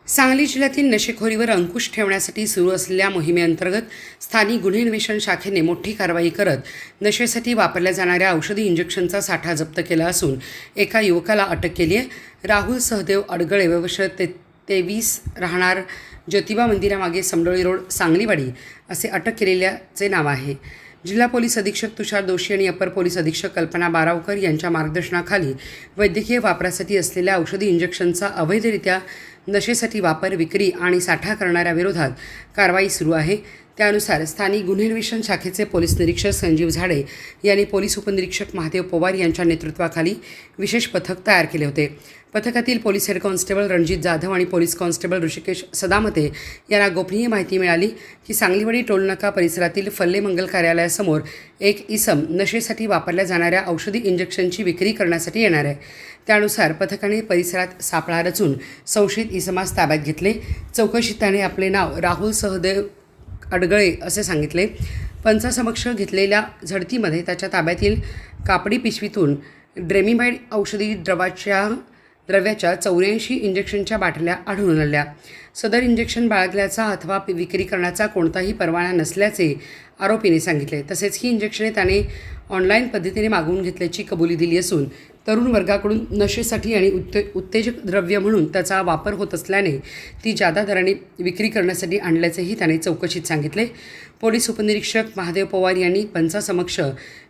सांगली जिल्ह्यातील नशेखोरीवर अंकुश ठेवण्यासाठी सुरू असलेल्या मोहिमेअंतर्गत स्थानिक गुन्हे अन्वेषण शाखेने मोठी कारवाई करत नशेसाठी वापरल्या जाणाऱ्या औषधी इंजेक्शनचा साठा जप्त केला असून एका युवकाला अटक केली आहे। राहुल सहदेव अडगळे वयवर्ष 23 राहणार ज्योतिबा मंदिरामागे समडोळी रोड सांगलीवाडी असे अटक केलेल्याचे नाव आहे। जिल्हा पोलीस अधीक्षक तुषार दोशी आणि अपर पोलीस अधीक्षक कल्पना बारावकर यांच्या मार्गदर्शनाखाली वैद्यकीय वापरासाठी असलेल्या औषधी इंजेक्शनचा अवैधरित्या नशेसाठी वापर, विक्री आणि साठा करणाऱ्या विरोधात कारवाई सुरू आहे। त्यानुसार स्थानिक गुन्हे अन्वेषण शाखेचे पोलीस निरीक्षक संजीव झाडे यांनी पोलीस उपनिरीक्षक महादेव पवार यांच्या नेतृत्वाखाली विशेष पथक तयार केले होते। पथकातील police head constable Ranjit Jadhav आणि पोलीस कॉन्स्टेबल ऋषिकेश सदामते यांना गोपनीय माहिती मिळाली की सांगलीवाडी टोलनाका परिसरातील फल्ले मंगल कार्यालयासमोर एक इसम नशेसाठी वापरल्या जाणाऱ्या औषधी इंजेक्शनची विक्री करण्यासाठी येणार आहे। त्यानुसार पथकाने परिसरात सापळा रचून संशयित इसमास ताब्यात घेतले। चौकशीत त्याने आपले नाव राहुल सहदेव अडगळे असे सांगितले। पंचासमक्ष घेतलेल्या झडतीमध्ये त्याच्या ताब्यातील कापडी पिशवीतून ड्रेमिमाइड औषधी द्रव्याच्या 84 इंजेक्शनच्या बाटल्या आढळून आल्या। सदर इंजेक्शन बाळगल्याचा अथवा विक्री करण्याचा कोणताही परवाना नसल्याचे आरोपीने सांगितले। तसेच ही इंजेक्शने त्याने ऑनलाईन पद्धतीने मागवून घेतल्याची कबुली दिली असून तरुण वर्गाकडून नशेसाठी आणि उत्तेजक द्रव्य म्हणून त्याचा वापर होत असल्याने ती जादा दराने विक्री करण्यासाठी आणल्याचेही त्याने चौकशीत सांगितले। पोलीस उपनिरीक्षक महादेव पवार यांनी पंचासमक्ष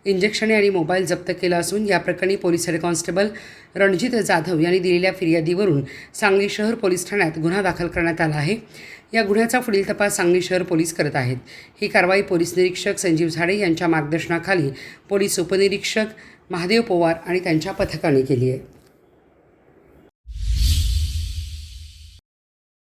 इंजेक्शने आणि मोबाईल जप्त केला असून या प्रकरणी police head constable Ranjit Jadhav यांनी दिलेल्या फिर्यादीवरून सांगली शहर पोलीस ठाण्यात गुन्हा दाखल करण्यात आला आहे। या गुन्ह्याचा पुढील तपास सांगली शहर पोलीस करत आहेत। ही कारवाई पोलीस निरीक्षक संजीव झाडे यांच्या मार्गदर्शनाखाली पोलीस उपनिरीक्षक महादेव पवार आणि त्यांच्या पथकाने केली आहे।